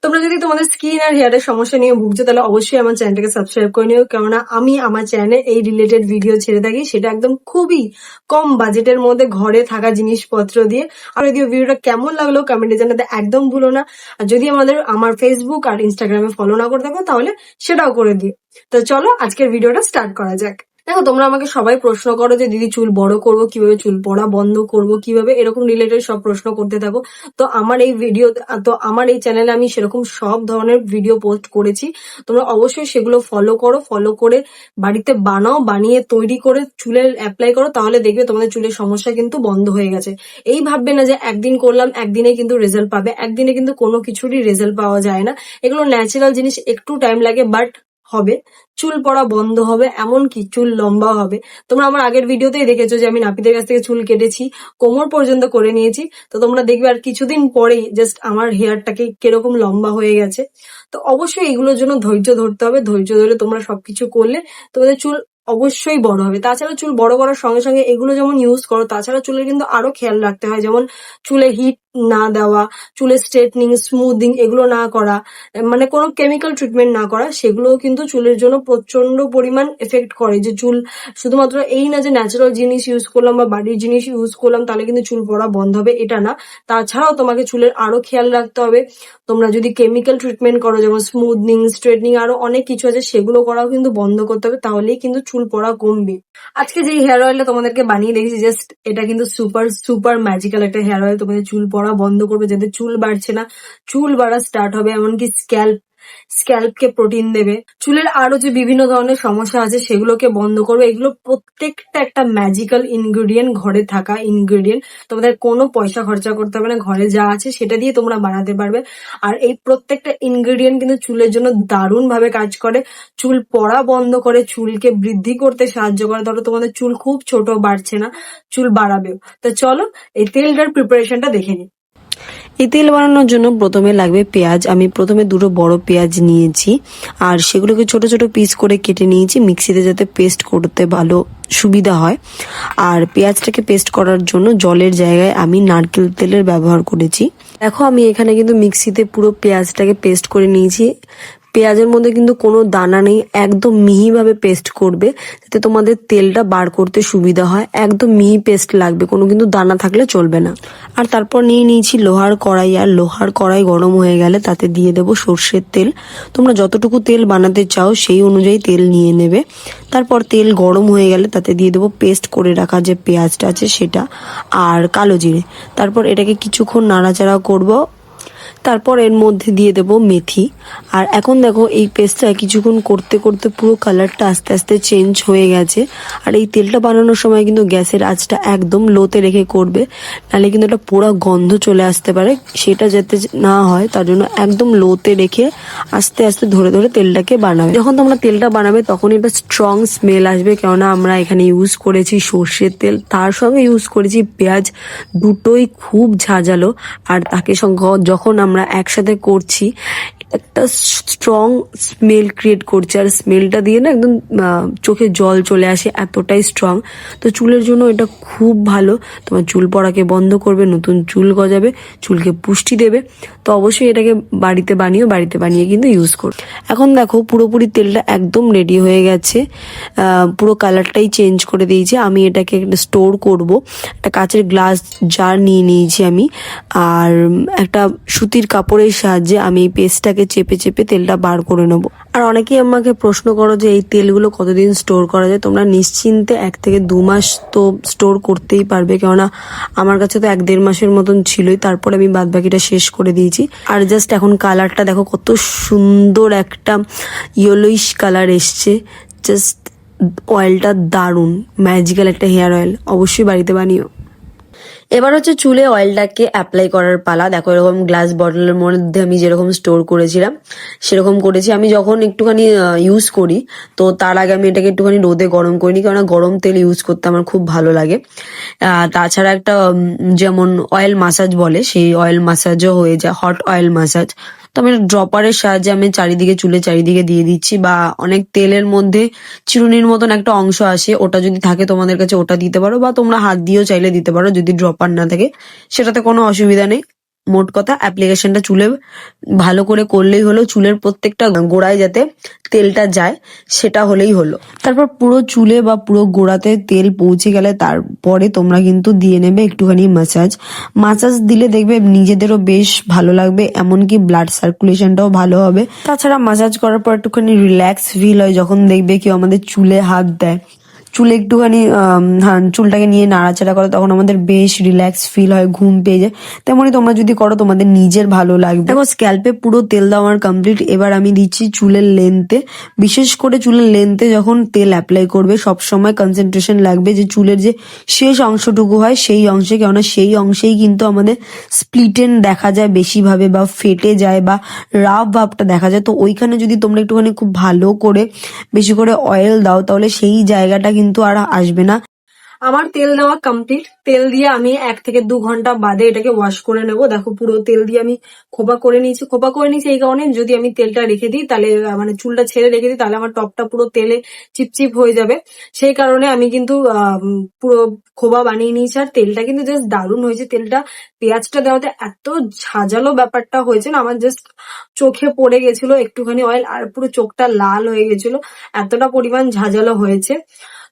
তোমরা যদি তোমাদের স্কিন আর হেয়ারের সমস্যা নিয়ে ভুগছো তাহলে অবশ্যই আমার চ্যানেলটাকে সাবস্ক্রাইব করে নিও, কেননা আমি আমার চ্যানেলে এই রিলেটেড ভিডিও ছেড়ে থাকি, সেটা একদম খুবই কম বাজেটের মধ্যে ঘরে থাকা জিনিসপত্র দিয়ে। আর যদিও ভিডিওটা কেমন লাগলো কমেন্টে জানাতে একদম ভুলো না। আর যদি আমার ফেসবুক আর ইনস্টাগ্রামে ফলো না করে থাকো তাহলে সেটাও করে দিও। তো চলো আজকের ভিডিওটা স্টার্ট করা যাক। দেখো, তোমরা আমাকে সবাই প্রশ্ন করো যে দিদি চুল বড় করব কিভাবে, চুল পড়া বন্ধ করব কিভাবে, এরকম রিলেটেড সব প্রশ্ন করতে থাকো। তো আমার এই চ্যানেলে আমি সেরকম সব ধরনের ভিডিও পোস্ট করেছি। তোমরা অবশ্যই সেগুলো ফলো করো, ফলো করে বাড়িতে বানাও, বানিয়ে তৈরি করে চুলে অ্যাপ্লাই করো, তাহলে দেখবে তোমাদের চুলের সমস্যা কিন্তু বন্ধ হয়ে গেছে। এই ভাববে না যে একদিন করলাম একদিনে কিন্তু রেজাল্ট পাবে, একদিনে কিন্তু কোনো কিছুরই রেজাল্ট পাওয়া যায় না। এগুলো ন্যাচারাল জিনিস, একটু টাইম লাগে, বাট হবে। চুল পড়া বন্ধ হবে, এমনকি চুল লম্বা হবে। তোমরা আমার আগের ভিডিওতেই দেখেছো যে আমি নাপিতের কাছ থেকে চুল কেটেছি, কোমর পর্যন্ত করে নিয়েছি। তো তোমরা দেখবে আর কিছুদিন পরেই জাস্ট আমার হেয়ারটাকে কিরকম লম্বা হয়ে গেছে। তো অবশ্যই এগুলোর জন্য ধৈর্য ধরতে হবে। ধৈর্য ধরে তোমরা সবকিছু করলে তোমাদের চুল অবশ্যই বড় হবে। তাছাড়া চুল বড় করার সঙ্গে সঙ্গে এগুলো যেমন ইউজ করো, তাছাড়া চুলের কিন্তু আরো খেয়াল রাখতে হয়, যেমন চুলে হিট না দেওয়া, চুলের স্ট্রেটনিং স্মুথিং এগুলো না করা, মানে কোনো কেমিক্যাল ট্রিটমেন্ট না করা, সেগুলোও কিন্তু চুলের জন্য প্রচন্ড পরিমাণ এফেক্ট করে। যে চুল শুধুমাত্র এই না যে ন্যাচারাল জিনিস ইউজ করলাম বা বাড়ির জিনিস ইউজ করলাম তাহলে কিন্তু চুল পড়া বন্ধ হবে, এটা না। তাছাড়াও তোমাকে চুলের আরো খেয়াল রাখতে হবে। তোমরা যদি কেমিক্যাল ট্রিটমেন্ট করো, যেমন স্মুথনিং স্ট্রেটনিং আরো অনেক কিছু আছে, সেগুলো করাও কিন্তু বন্ধ করতে হবে, তাহলেই কিন্তু চুল পড়া কমবে। আজকে যে হেয়ার অয়েলটা তোমাদেরকে বানিয়ে দেখেছি, জাস্ট এটা কিন্তু সুপার সুপার ম্যাজিক্যাল একটা হেয়ার অয়েল। তোমাদের চুল পড়া বন্ধ করবে, যাদের চুল বাড়ছে না চুল বাড়া স্টার্ট হবে, এমনকি স্ক্যাল্পকে প্রোটিন দেবে। চুলের আরো যে বিভিন্ন ধরনের সমস্যা আছে সেগুলোকে বন্ধ করবে। এগুলো প্রত্যেকটা একটা ম্যাজিক্যাল ইনগ্রেডিয়েন্ট, ঘরে থাকা ইনগ্রেডিয়েন্ট। তোমাদের কোনো পয়সা খরচা করতে হবে না, ঘরে যা আছে সেটা দিয়ে তোমরা বানাতে পারবে। আর এই প্রত্যেকটা ইনগ্রেডিয়েন্ট কিন্তু চুলের জন্য দারুণ ভাবে কাজ করে। চুল পড়া বন্ধ করে, চুলকে বৃদ্ধি করতে সাহায্য করে। ধরো তোমাদের চুল খুব ছোট, বাড়ছে না, চুল বাড়াবেও। তো চলো এই তেলটার প্রিপারেশনটা দেখে নিই। এই তেল বানানোর জন্য প্রথমে লাগবে পেঁয়াজ। আমি প্রথমে দুটো বড় পেঁয়াজ নিয়েছি আর সেগুলোকে ছোট ছোট পিস করে কেটে নিয়েছি, মিক্সিতে যাতে পেস্ট করতে ভালো সুবিধা হয়। আর পেঁয়াজটাকে পেস্ট করার জন্য জলের জায়গায় আমি নারকেল তেলের ব্যবহার করেছি। দেখো, আমি এখানে কিন্তু মিক্সিতে পুরো পেঁয়াজটাকে পেস্ট করে নিয়েছি। পেঁয়াজের মধ্যে কিন্তু কোনো দানা নেই, একদম মিহিভাবে পেস্ট করবে যাতে তোমাদের তেলটা বার করতে সুবিধা হয়। একদম মিহি পেস্ট লাগবে, কোনো কিন্তু দানা থাকলে চলবে না। আর তারপর নিয়ে নিয়েছি লোহার কড়াই, আর লোহার কড়াই গরম হয়ে গেলে তাতে দিয়ে দেবো সর্ষের তেল। তোমরা যতটুকু তেল বানাতে চাও সেই অনুযায়ী তেল নিয়ে নেবে। তারপর তেল গরম হয়ে গেলে তাতে দিয়ে দেবো পেস্ট করে রাখা যে পেঁয়াজটা আছে সেটা, আর কালো জিরে। তারপর এটাকে কিছুক্ষণ নাড়াচাড়া করব। তারপর এর মধ্যে দিয়ে দেব মেথি। আর এখন দেখো, এই পেস্টটা কিছুক্ষণ করতে করতে পুরো কালারটা আস্তে আস্তে চেঞ্জ হয়ে গেছে। আর এই তেলটা বানানোর সময় কিন্তু গ্যাসের আঁচটা একদম লোতে রেখে করবে, নাহলে কিন্তু একটা পোড়া গন্ধ চলে আসতে পারে। সেটা যাতে না হয় তার জন্য একদম লোতে রেখে আস্তে আস্তে ধরে ধরে তেলটাকে বানাবে। যখন তোমরা তেলটা বানাবে তখন একটা স্ট্রং স্মেল আসবে, কেননা আমরা এখানে ইউজ করেছি সর্ষের তেল, তার সঙ্গে ইউজ করেছি পেঁয়াজ, দুটোই খুব ঝাঁঝালো। আর তাকে যখন আমরা একসাথে করছি একটা স্ট্রং স্মেল ক্রিয়েট করছে, আর স্মেলটা দিয়ে না একদম চোখে জল চলে আসে, এতটাই স্ট্রং। তো চুলের জন্য এটা খুব ভালো, তোমার চুল পড়াকে বন্ধ করবে, নতুন চুল গজাবে, চুলকে পুষ্টি দেবে। তো অবশ্যই এটাকে বাড়িতে বানিয়ে কিন্তু ইউজ করো। এখন দেখো, পুরোপুরি তেলটা একদম রেডি হয়ে গেছে, পুরো কালারটাই চেঞ্জ করে দিয়েছি। আমি এটাকে স্টোর করব, একটা কাচের গ্লাস জার নিয়ে নিয়েছি আমি, আর একটা সুতির কাপড়ের সাহায্যে আমি এই পেস্টটাকে চেপে চেপে তেলটা বার করে নেব। আর অনেকেই আমাকে প্রশ্ন করো যে এই তেলগুলো কতদিন স্টোর করা যায়। তোমরা নিশ্চিন্তে 1 থেকে 2 মাস তো স্টোর করতেই পারবে, কেননা আমার কাছে তো 1-1.5 মাসের মতন ছিলই, তারপরে আমি বাদবাকিটা শেষ করে দিয়েছি। আর জাস্ট এখন কালারটা দেখো, কত সুন্দর একটা ইয়েলোইশ কালার এসছে। জাস্ট অয়েলটা দারুণ, ম্যাজিক্যাল একটা হেয়ার অয়েল, অবশ্যই বাড়িতে বানিও। এবার হচ্ছে চুলে অয়েলটাকে অ্যাপ্লাই করার পালা। দেখো, এরকম গ্লাস বটলের মধ্যে আমি যেরকম স্টোর করেছিলাম সেরকম করেছি। আমি যখন একটুখানি ইউজ করি তো তার আগে আমি এটাকে একটুখানি রোদে গরম করে নিই, কেননা গরম তেল ইউজ করতে আমার খুব ভালো লাগে। তাছাড়া একটা যেমন অয়েল মাসাজ বলে, সেই অয়েল মাসাজও হয়ে যায়, হট অয়েল মাসাজ। তো আমি ড্রপারের সাহায্যে আমি চুলের চারিদিকে দিয়ে দিচ্ছি, বা অনেক তেলের মধ্যে চিরুনির মতন একটা অংশ আসে, ওটা যদি থাকে তোমাদের কাছে ওটা দিতে পারো, বা তোমরা হাত দিয়েও চাইলে দিতে পারো যদি ড্রপার না থাকে, সেটাতে কোনো অসুবিধা নেই। মোট কথা অ্যাপ্লিকেশনটা চুলে ভালো করে করলেই হলো, চুলের প্রত্যেকটা গোড়ায় যাতে তেলটা যায় সেটা হলেই হলো। তারপর পুরো চুলে বা পুরো গোড়াতে তেল পৌঁছে গেলে তারপরে তোমরা কিন্তু দিয়ে নেবে একটুখানি মাসাজ দিলে দেখবে নিজেদেরও বেশ ভালো লাগবে, এমনকি ব্লাড সার্কুলেশনটাও ভালো হবে। তাছাড়া মাসাজ করার পর একটুখানি রিল্যাক্স ফিল হয় যখন দেখবে কেউ আমাদের চুলে হাত দেয়, চুলে একটুখানি চুলটাকে নিয়ে নাড়াচাড়া করে, তখন আমাদের বেশ রিল্যাক্স ফিল হয়, ঘুম পেয়ে যায়। তেমনই তোমরা যদি করো তোমাদের নিজের ভালো লাগবে। দেখো স্ক্যাল্পে পুরো তেল দেওয়া আমার কমপ্লিট। এবার আমি দিচ্ছি চুলের লেন্থে। বিশেষ করে চুলের লেন্থে যখন তেল অ্যাপ্লাই করবে সবসময় কনসেন্ট্রেশন লাগবে যে চুলের যে শেষ অংশটুকু হয় সেই অংশে, কেননা সেই অংশেই কিন্তু আমাদের স্প্লিটেন দেখা যায় বেশি ভাবে, বা ফেটে যায়, বা রাফ ভাবটা দেখা যায়। তো ওইখানে যদি তোমরা একটুখানি খুব ভালো করে বেশি করে অয়েল দাও তাহলে সেই জায়গাটা কিন্তু আর আসবে না। আমার তেল দেওয়া কমপ্লিট। তেল দিয়ে আমি 1 থেকে 2 ঘন্টা বাদে এটাকে ওয়াশ করে নেবো। দেখো পুরো তেল দিয়ে আমি খোপা করে নিয়েছি এই কারণে, যদি আমি তেলটা রেখে দিই তাহলে মানে চুলটা ছেড়ে রেখে দিই তাহলে আমার টপটা পুরো তেলে চিপচিপ হয়ে যাবে। সেই কারণে আমি কিন্তু পুরো খোপা বানিয়ে নিয়েছি। আর তেলটা কিন্তু জাস্ট দারুণ হয়েছে। তেলটা পেঁয়াজটা দেওয়াতে এত ঝাঁঝালো ব্যাপারটা হয়েছে না, আমার জাস্ট চোখে পড়ে গেছিল একটুখানি অয়েল, আর পুরো চোখটা লাল হয়ে গেছিল, এতটা পরিমাণ ঝাঁঝালো হয়েছে।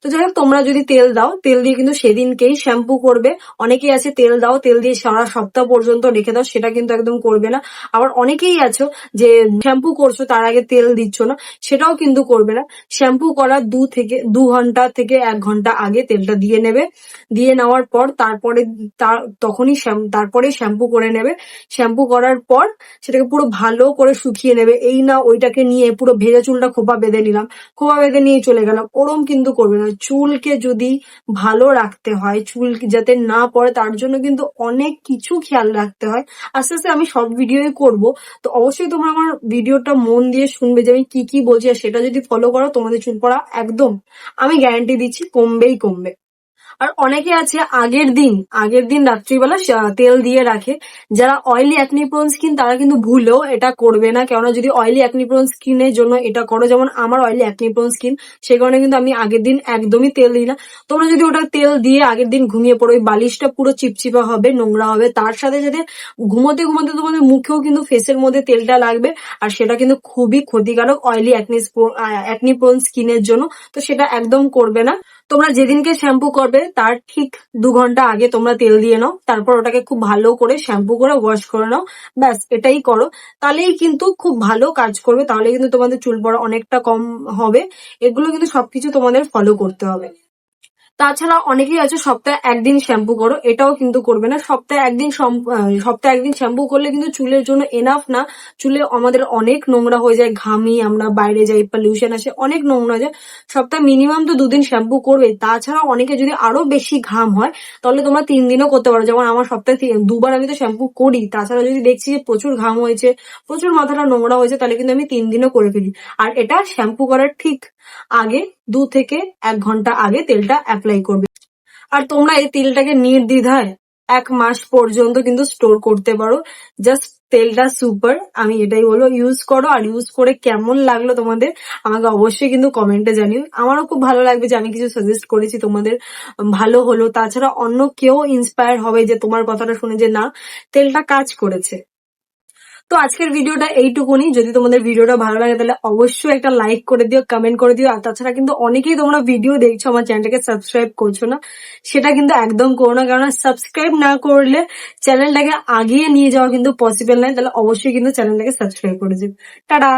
তো যাই হোক, তোমরা যদি তেল দাও, তেল দিয়ে কিন্তু সেদিনকেই শ্যাম্পু করবে। অনেকেই আছে তেল দাও, তেল দিয়ে সারা সপ্তাহ পর্যন্ত রেখে দাও, সেটা কিন্তু একদম করবে না। আবার অনেকেই আছো যে শ্যাম্পু করছো তার আগে তেল দিচ্ছ না, সেটাও কিন্তু করবে না। শ্যাম্পু করার 2 ঘন্টা থেকে 1 ঘন্টা আগে তেলটা দিয়ে নেবে। দিয়ে নেওয়ার পর তারপরে শ্যাম্পু করে নেবে। শ্যাম্পু করার পর সেটাকে পুরো ভালো করে শুকিয়ে নেবে। এই না ওইটাকে নিয়ে পুরো ভেজা চুলটা খোপা বেঁধে নিলাম, খোপা বেঁধে নিয়ে চলে গেলাম, ওরম কিন্তু করবে না। চুলকে যদি ভালো রাখতে হয়, চুল যাতে না পড়ে, তার জন্য কিন্তু অনেক কিছু খেয়াল রাখতে হয়। আস্তে আস্তে আমি সব ভিডিওই করব, তো অবশ্যই তোমরা আমার ভিডিওটা মন দিয়ে শুনবে যে আমি কি কি বলছি, আর সেটা যদি ফলো করো তোমাদের চুল পড়া একদম আমি গ্যারান্টি দিচ্ছি কমবেই কমবে। আর অনেকে আছে আগের দিন রাত্রিবেলা তেল দিয়ে রাখে। যারা অয়েলি অ্যাকনি প্রোন স্কিন তারা কিন্তু ভুলেও এটা করবে না, কেননা যদি অয়েলি অ্যাকনি প্রোন স্কিনের জন্য এটা করো, যেমন আমার অয়েলি অ্যাকনি প্রোন স্কিন, সেই কারণে কিন্তু আমি আগের দিন একদমই তেল দিই না। তোমরা যদি ওটা তেল দিয়ে আগের দিন ঘুমিয়ে পড়ো, ওই বালিশটা পুরো চিপচিপা হবে, নোংরা হবে, তার সাথে সাথে ঘুমোতে ঘুমোতে তোমাদের মুখেও কিন্তু ফেসের মধ্যে তেলটা লাগবে, আর সেটা কিন্তু খুবই ক্ষতিকারক অয়েলি অ্যাকনি প্রোন স্কিনের জন্য। তো সেটা একদম করবে না। তোমরা যেদিনকে শ্যাম্পু করবে তার ঠিক 2 ঘন্টা আগে তোমরা তেল দিয়ে নাও, তারপর ওটাকে খুব ভালো করে শ্যাম্পু করে ওয়াশ করে নাও। ব্যাস এটাই করো, তাহলেই কিন্তু খুব ভালো কাজ করবে, তাহলে কিন্তু তোমাদের চুল পড়া অনেকটা কম হবে। এগুলো কিন্তু সবকিছু তোমাদের ফলো করতে হবে। তাছাড়া অনেকেই আছে সপ্তাহে 1 দিন শ্যাম্পু করো, এটাও কিন্তু করবে না। সপ্তাহে একদিন শ্যাম্পু করলে কিন্তু চুলের জন্য এনাফ না। চুলে আমাদের অনেক নোংরা হয়ে যায়, ঘামি, আমরা বাইরে যাই, পলিউশন আসে, অনেক নোংরা হয়ে যায়। সপ্তাহে মিনিমাম তো 2 দিন শ্যাম্পু করবে। তাছাড়া অনেকে যদি আরো বেশি ঘাম হয় তাহলে তোমরা 3 দিনও করতে পারো, যেমন আমার সপ্তাহে 2 বার আমি তো শ্যাম্পু করি। তাছাড়া যদি দেখছি যে প্রচুর ঘাম হয়েছে, প্রচুর মাথাটা নোংরা হয়েছে, তাহলে কিন্তু আমি 3 দিনও করে ফেলি। আর এটা শ্যাম্পু করার ঠিক আগে 2 থেকে 1 ঘন্টা আগে তেলটা অ্যাপ্লাই করবে। আর তোমরা এই তেলটাকে নির্দ্বিধায় 1 মাস পর্যন্ত কিন্তু স্টোর করতে পারো। জাস্ট তেলটা সুপার, আমি এটাই বলবো, ইউজ করো। আর ইউজ করে কেমন লাগলো তোমাদের আমাকে অবশ্যই কিন্তু কমেন্টে জানিও। আমারও খুব ভালো লাগবে যে আমি কিছু সাজেস্ট করেছি তোমাদের ভালো হলো। তাছাড়া অন্য কেউ ইন্সপায়ার হবে যে তোমার কথাটা শুনে যে না, তেলটা কাজ করেছে। তো আজকের ভিডিওটা এইটুকুনি। যদি তোমাদের ভিডিওটা ভালো লাগে তাহলে অবশ্যই একটা লাইক করে দিও, কমেন্ট করে দিও। আর তাছাড়া কিন্তু অনেকেই তোমরা ভিডিও দেখছো আমার চ্যানেলটাকে সাবস্ক্রাইব করছো না, সেটা কিন্তু একদম করো না, কারণ সাবস্ক্রাইব না করলে চ্যানেলটাকে আগিয়ে নিয়ে যাওয়া কিন্তু পসিবল নয়। তাহলে অবশ্যই কিন্তু চ্যানেলটাকে সাবস্ক্রাইব করে দিও। টাটা।